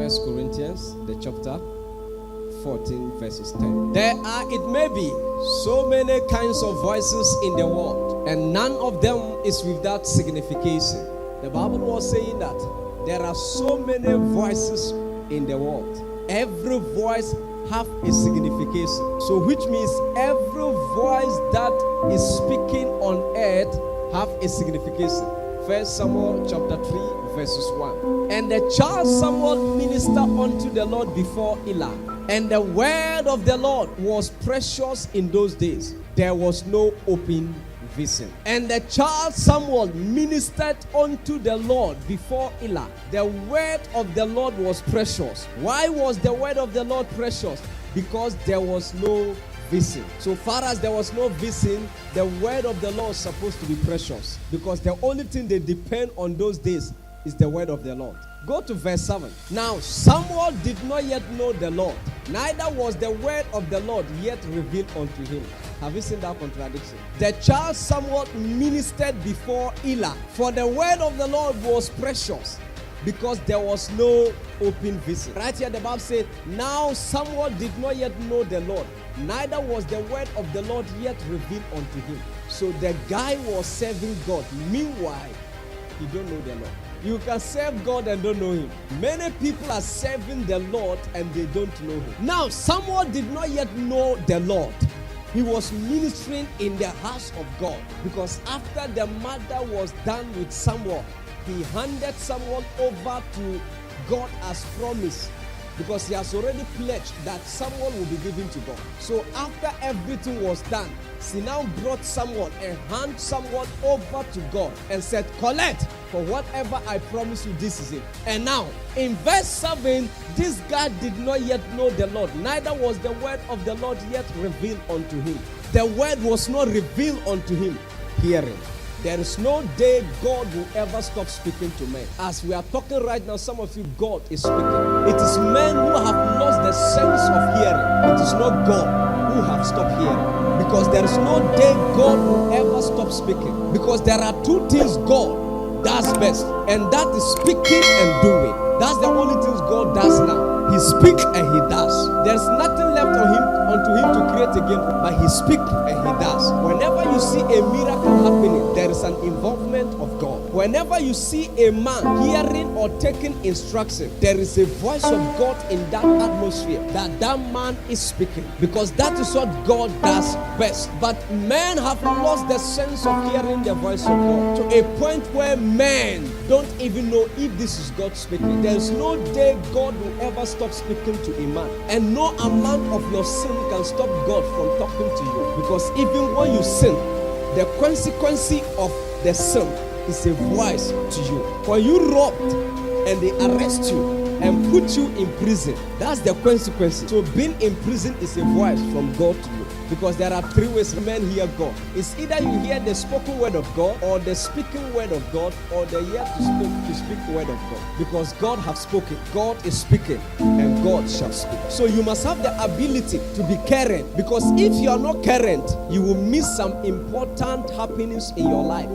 First Corinthians, the chapter 14, verses 10. There are, it may be, so many kinds of voices in the world, and none of them is without signification. The Bible was saying that there are so many voices in the world. Every voice have a signification. So which means every voice that is speaking on earth have a signification. First Samuel chapter 3 verses 1. And the child Samuel ministered unto the Lord before Eli. And the word of the Lord was precious in those days. There was no open vision. And the child Samuel ministered unto the Lord before Eli. The word of the Lord was precious. Why was the word of the Lord precious? Because there was no vision. So far as there was no vision, the word of the Lord is supposed to be precious. Because the only thing they depend on those days is the word of the Lord. Go to verse 7. Now Samuel did not yet know the Lord, neither was the word of the Lord yet revealed unto him. Have you seen that contradiction? The child Samuel ministered before Eli, for the word of the Lord was precious, because there was no open vision. Right here the Bible said, now Samuel did not yet know the Lord, neither was the word of the Lord yet revealed unto him. So the guy was serving God. Meanwhile, he don't know the Lord. You can serve God and don't know him. Many people are serving the Lord and they don't know him. Now, Samuel did not yet know the Lord. He was ministering in the house of God, because after the matter was done with Samuel, he handed Samuel over to God as promised, because he has already pledged that Samuel will be given to God. So after everything was done, he now brought Samuel and handed Samuel over to God and said, collect, for whatever I promise you, this is it. And now, in verse 7, this guy did not yet know the Lord, neither was the word of the Lord yet revealed unto him. The word was not revealed unto him. Hearing. There is no day God will ever stop speaking to men. As we are talking right now, some of you, God is speaking. It is men who have lost the sense of hearing. It is not God who have stopped hearing. Because there is no day God will ever stop speaking. Because there are two things God does best, and that is speaking and doing. That's the only things God does now. He speaks and he does. There's nothing left unto him to create again, but he speaks and he does. Whenever you see a miracle happening, there is an involvement of God. Whenever you see a man hearing or taking instruction, there is a voice of God in that atmosphere that man is speaking, because that is what God does best. But men have lost the sense of hearing the voice of God to a point where men don't even know if this is God speaking. There is no day God will ever stop speaking to a man, and no amount of your sin can stop God from talking to you. Because even when you sin, the consequence of the sin is a voice to you. When you robbed and they arrest you and put you in prison, that's the consequence. So being in prison is a voice from God to you. Because there are three ways men hear God. It's either you hear the spoken word of God, or the speaking word of God, or the yet to speak word of God. Because God has spoken, God is speaking, and God shall speak. So you must have the ability to be current. Because if you are not current, you will miss some important happenings in your life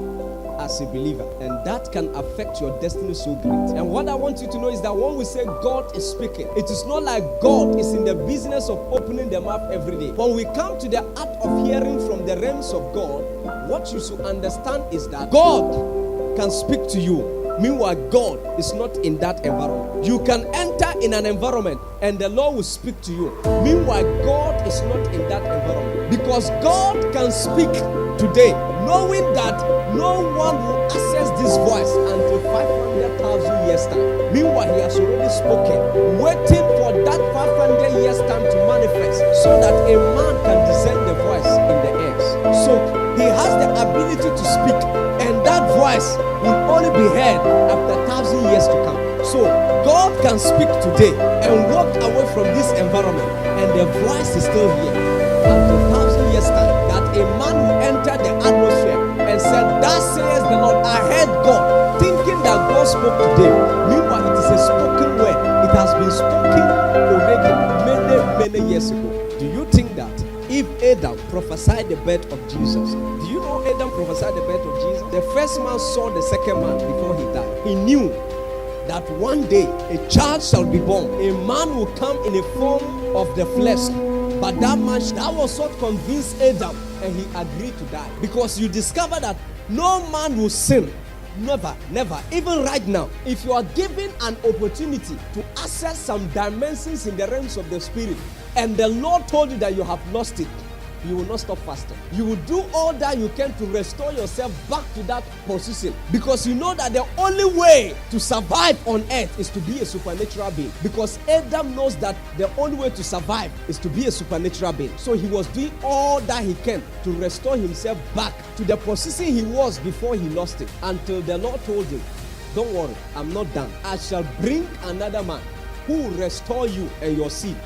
as a believer, and that can affect your destiny so great. And what I want you to know is that when we say God is speaking, it is not like God is in the business of opening the mouth every day. When we come to the art of hearing from the realms of God, what you should understand is that God can speak to you. Meanwhile, God is not in that environment. You can enter in an environment and the Lord will speak to you. Meanwhile, God is not in that environment. Because God can speak today, knowing that no one will access this voice until 500,000 years time. Meanwhile, he has already spoken, waiting for that 500 years time to manifest, so that a man can discern the voice in the airs. So he has the ability to speak, and that voice will only be heard after 1,000 years to come. So God can speak today and walk away from this environment, and the voice is still here after 1,000 years time. That a man will enter the atmosphere and said, "Thus says the Lord." I heard God, thinking that God spoke today. Meanwhile, it is a spoken word. It has been spoken already many years ago. Do you think that if Adam prophesied the birth of Jesus, do you know Adam prophesied the birth of Jesus? The first man saw the second man before he died. He knew that one day a child shall be born. A man will come in a form of the flesh. But that was what convinced Adam, and he agreed to die. Because you discover that no man will sin. Never, never. Even right now, if you are given an opportunity to access some dimensions in the realms of the spirit, and the Lord told you that you have lost it, you will not stop fasting. You will do all that you can to restore yourself back to that position, because you know that the only way to survive on earth is to be a supernatural being. Because Adam knows that the only way to survive is to be a supernatural being. So he was doing all that he can to restore himself back to the position he was before he lost it, until the Lord told him, don't worry, I'm not done. I shall bring another man who will restore you and your seed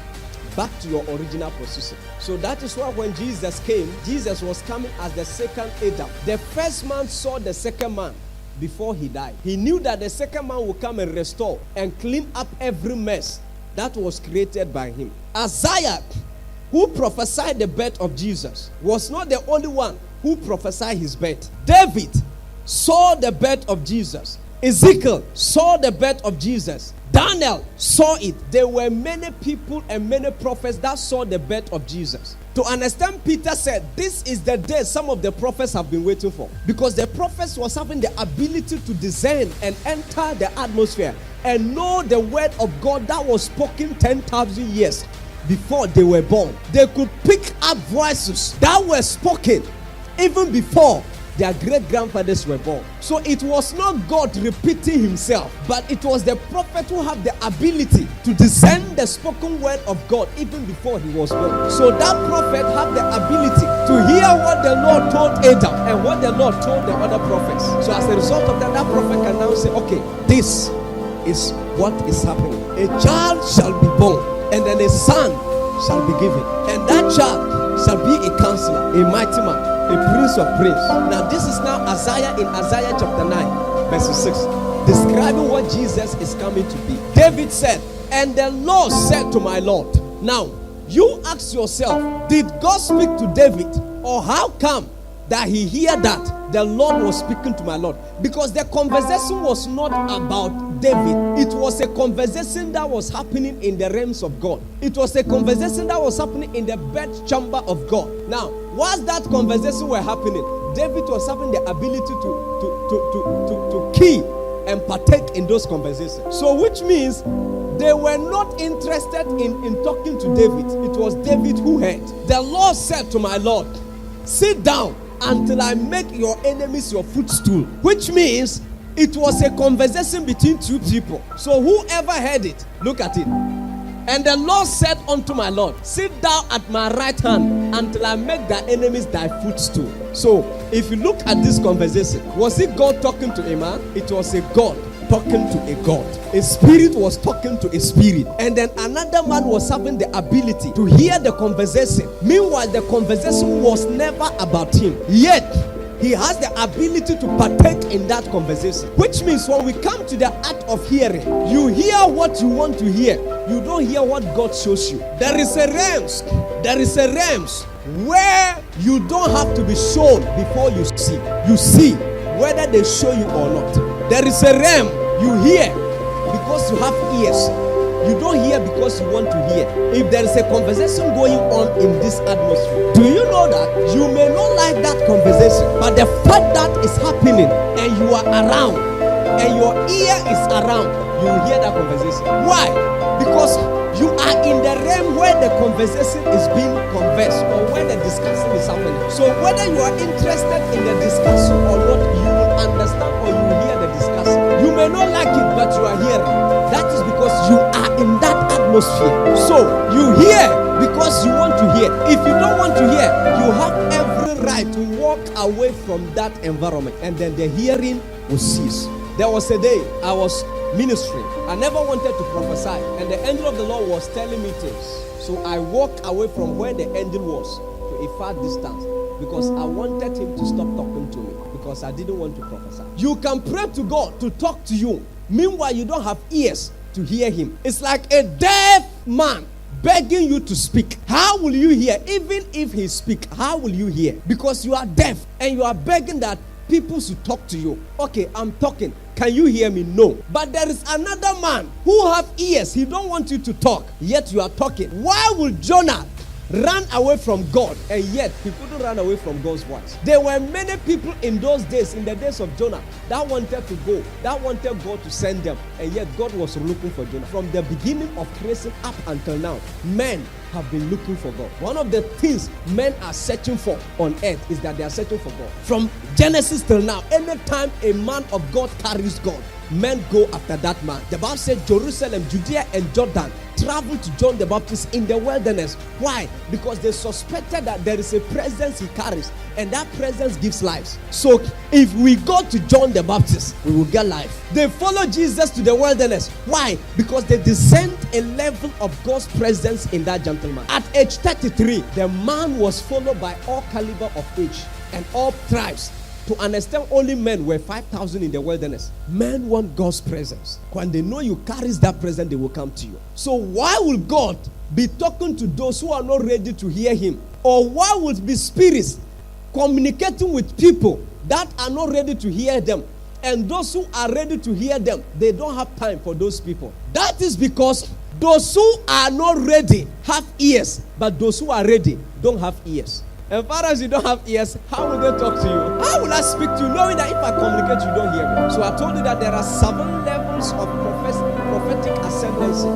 back to your original position. So that is why when Jesus came, Jesus was coming as the second Adam. The first man saw the second man before he died. He knew that the second man would come and restore and clean up every mess that was created by him. Isaiah, who prophesied the birth of Jesus, was not the only one who prophesied his birth. David saw the birth of Jesus. Ezekiel saw the birth of Jesus. Daniel saw it. There were many people and many prophets that saw the birth of Jesus. To understand, Peter said, this is the day some of the prophets have been waiting for. Because the prophets was having the ability to discern and enter the atmosphere and know the word of God that was spoken 10,000 years before they were born. They could pick up voices that were spoken even before their great-grandfathers were born. So it was not God repeating himself, but it was the prophet who had the ability to discern the spoken word of God even before he was born. So that prophet had the ability to hear what the Lord told Adam and what the Lord told the other prophets. So as a result of that, that prophet can now say, okay, this is what is happening. A child shall be born, and then a son shall be given. And that child shall be a counselor, a mighty man, a prince of praise. Now this is now Isaiah in Isaiah chapter 9 verse 6, describing what Jesus is coming to be. David said, and the Lord said to my Lord. Now you ask yourself, did God speak to David, or how come that he hear that the Lord was speaking to my Lord? Because the conversation was not about David. It was a conversation that was happening in the realms of God. It was a conversation that was happening in the bed chamber of God. Now, whilst that conversation were happening, David was having the ability to key and partake in those conversations. So which means they were not interested in talking to David. It was David who heard. The Lord said to my Lord, sit down until I make your enemies your footstool. Which means it was a conversation between two people. So whoever heard it, look at it. And the Lord said unto my Lord, sit down at my right hand until I make thy enemies thy footstool. So if you look at this conversation, was it God talking to a man? It was a God talking to a God. A spirit was talking to a spirit. And then another man was having the ability to hear the conversation. Meanwhile, the conversation was never about him. Yet, he has the ability to partake in that conversation. Which means when we come to the art of hearing, you hear what you want to hear. You don't hear what God shows you. There is a realms where you don't have to be shown before you see. You see whether they show you or not. There is a realm you hear because you have ears. You don't hear because you want to hear. If there is a conversation going on in this atmosphere, do you know that you may not like that conversation, but the fact that it's happening and you are around and your ear is around, you will hear that conversation. Why? Because you are in the realm where the conversation is being conversed or where the discussion is happening. So whether you are interested in the discussion or not, you will understand or you will hear the discussion. You may not like it, but you are hearing. That is because you are in that atmosphere. So you hear because you want to hear. If you don't want to hear, you have every right to walk away from that environment, and then the hearing will cease. There was a day I was ministering. I never wanted to prophesy, and the angel of the Lord was telling me things. So I walked away from where the angel was to a far distance, because I wanted him to stop talking to me, because I didn't want to prophesy. You can pray to God to talk to you. Meanwhile, you don't have ears to hear him. It's like a deaf man begging you to speak. How will you hear? Even if he speak, how will you hear? Because you are deaf and you are begging that people should talk to you. Okay, I'm talking. Can you hear me? No. But there is another man who have ears. He don't want you to talk, yet you are talking. Why would Jonah ran away from God, and yet he couldn't run away from God's voice? There were many people in those days, in the days of Jonah, that wanted to go, that wanted God to send them, and yet God was looking for Jonah. From the beginning of creation up until now, men have been looking for God. One of the things men are searching for on earth is that they are searching for God. From Genesis till now, anytime a man of God carries God, men go after that man. The Bible said Jerusalem, Judea, and Jordan traveled to John the Baptist in the wilderness. Why? Because they suspected that there is a presence he carries, and that presence gives life. So if we go to John the Baptist, we will get life. They follow Jesus to the wilderness. Why? Because they discerned a level of God's presence in that gentleman. At age 33, the man was followed by all caliber of age and all tribes. To understand, only men were 5,000 in the wilderness. Men want God's presence. When they know you carries that presence, they will come to you. So why will God be talking to those who are not ready to hear him? Or why would be spirits communicating with people that are not ready to hear them? And those who are ready to hear them, they don't have time for those people. That is because those who are not ready have ears, but those who are ready don't have ears. As far as you don't have ears, how will they talk to you? How will I speak to you knowing that if I communicate, you don't hear me? So I told you that there are 7 levels of prophetic ascendancy,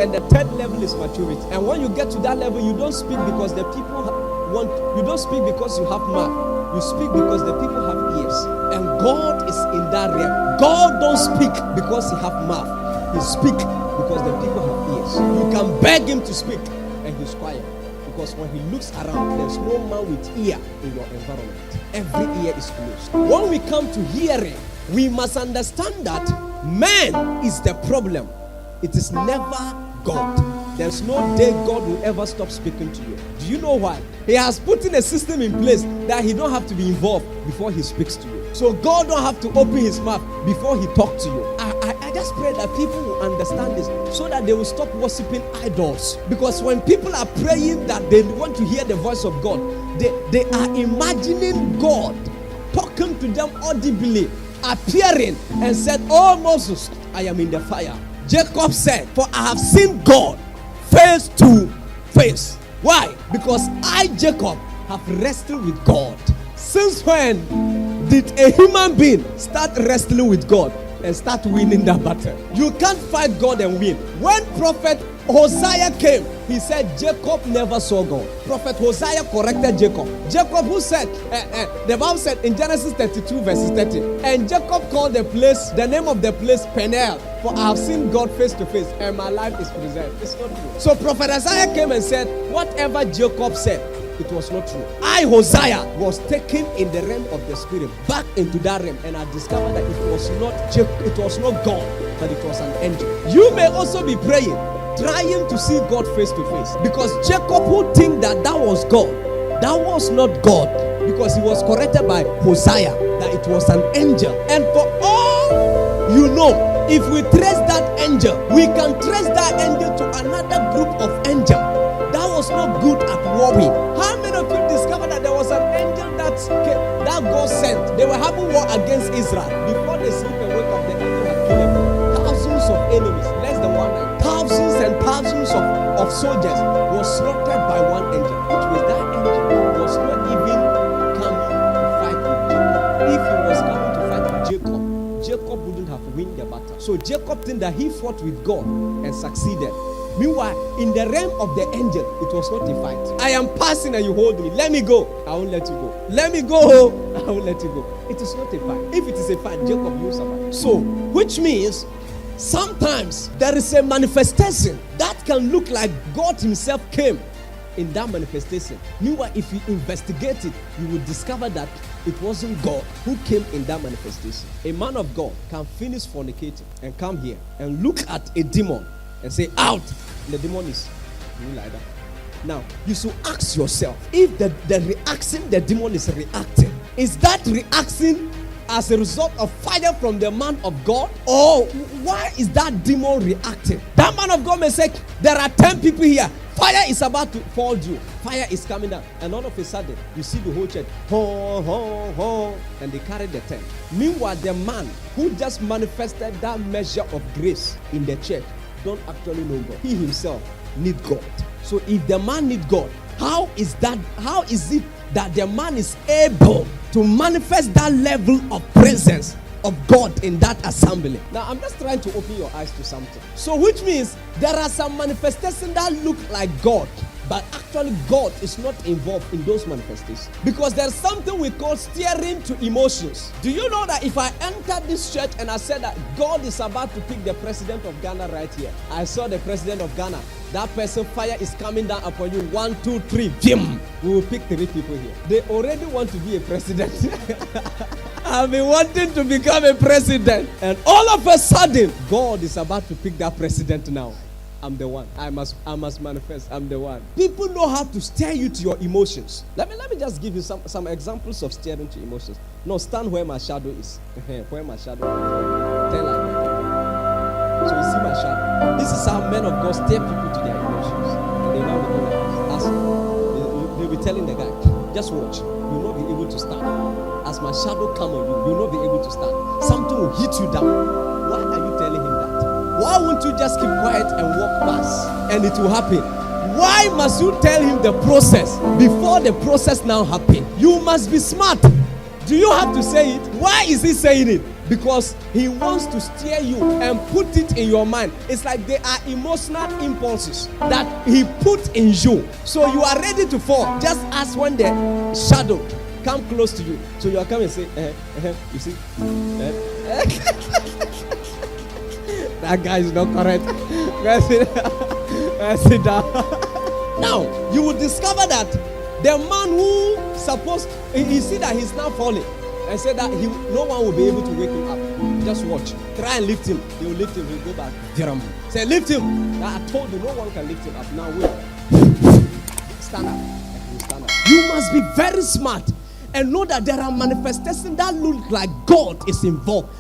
and the 3rd level is maturity. And when you get to that level, you don't speak because the people want. You don't speak because you have mouth. You speak because the people have ears. And God is in that realm. God don't speak because he have mouth. He speak because the people have ears. You can beg him to speak, and he's quiet. Because when he looks around, there's no man with ear in your environment. Every ear is closed. When we come to hearing, we must understand that man is the problem. It is never God. There's no day God will ever stop speaking to you. Do you know why? He has put in a system in place that he don't have to be involved before he speaks to you. So God don't have to open his mouth before he talks to you. I just pray that people will understand this so that they will stop worshiping idols. Because when people are praying that they want to hear the voice of God, they are imagining God talking to them audibly, appearing and said, "Oh Moses, I am in the fire." Jacob said, "For I have seen God face to face." Why? Because I, Jacob, have wrestled with God. Since when did a human being start wrestling with God and start winning that battle? You can't fight God and win. When prophet Hosea came, he said Jacob never saw God. Prophet Hosea corrected Jacob. Jacob, who said, the Bible said in Genesis 32 verses 30, and Jacob called the name of the place Peniel, for I have seen God face to face, and my life is preserved. It's not true. So Prophet Isaiah came and said, whatever Jacob said, it was not true. I, Hosea, was taken in the realm of the spirit back into that realm, and I discovered that it was not God, but it was an angel. You may also be praying, trying to see God face to face, because Jacob would think that was God. That was not God, because he was corrected by Hosea that it was an angel. And for all you know, if we trace that angel, we can trace that angel to another group of angels that was not good at warring. How many of you discovered that there was an angel that God sent? They were having war against Israel. Before they sleep and wake up, the angel had killed them. Thousands of enemies, less than one night. Thousands and thousands of soldiers were slaughtered by one angel. Which means that angel was not even coming to fight with Jacob. If he was coming to fight with Jacob wouldn't have won the battle. So Jacob think that he fought with God and succeeded. Meanwhile, in the realm of the angel, it was not a fight. I am passing and you hold me. Let me go. I won't let you go. Let me go. I won't let you go. It is not a fight. If it is a fight, Jacob will survive. So, which means sometimes there is a manifestation that can look like God himself came in that manifestation. Meanwhile, if you investigate it, you will discover that it wasn't God who came in that manifestation. A man of God can finish fornicating and come here and look at a demon and say, out. And the demon is doing like that. Now, you should ask yourself, if the reaction the demon is reacting, is that reaction as a result of fire from the man of God? Or why is that demon reacting? That man of God may say, there are 10 people here. Fire is about to fall due. Fire is coming down. And all of a sudden, you see the whole church. Ho, ho, ho. And they carry the tent. Meanwhile, the man who just manifested that measure of grace in the church don't actually know God. He himself need God. So if the man need God, how is it that the man is able to manifest that level of presence of God in that assembly? Now, I'm just trying to open your eyes to something. So, which means there are some manifestations that look like God, but actually God is not involved in those manifestations. Because there's something we call steering to emotions. Do you know that if I entered this church and I said that God is about to pick the president of Ghana right here, I saw the president of Ghana, that person, fire is coming down upon you, 1, 2, 3, vim. We will pick 3 people here. They already want to be a president. I've been wanting to become a president, and all of a sudden, God is about to pick that president now. I'm the one. I must manifest. I'm the one. People know how to steer you to your emotions. Let me just give you some examples of steering to emotions. No, stand where my shadow is. Where my shadow is. Tell like that. So you see my shadow. This is how men of God steer people to their emotions. And they know how to do that. They'll be telling the guy, just watch. You'll not be able to stand. As my shadow come on you, you'll not be able to stand. Something will hit you down. Why are you telling him that? Why won't you just keep quiet and walk past and it will happen? Why must you tell him the process before the process now happen? You must be smart. Do you have to say it? Why is he saying it? Because he wants to steer you and put it in your mind. It's like they are emotional impulses that he put in you. So you are ready to fall. Just as when the shadow come close to you. So you are coming and say, you see? That guy is not correct. Sit down. Now, you will discover that the man who he see that he's now falling and say that no one will be able to wake him up. Just watch. Try and lift him. He will lift him. He will go back. Say, lift him. I told you no one can lift him up. Now wait. Stand up. Stand up. You must be very smart and know that there are manifestations that look like God is involved.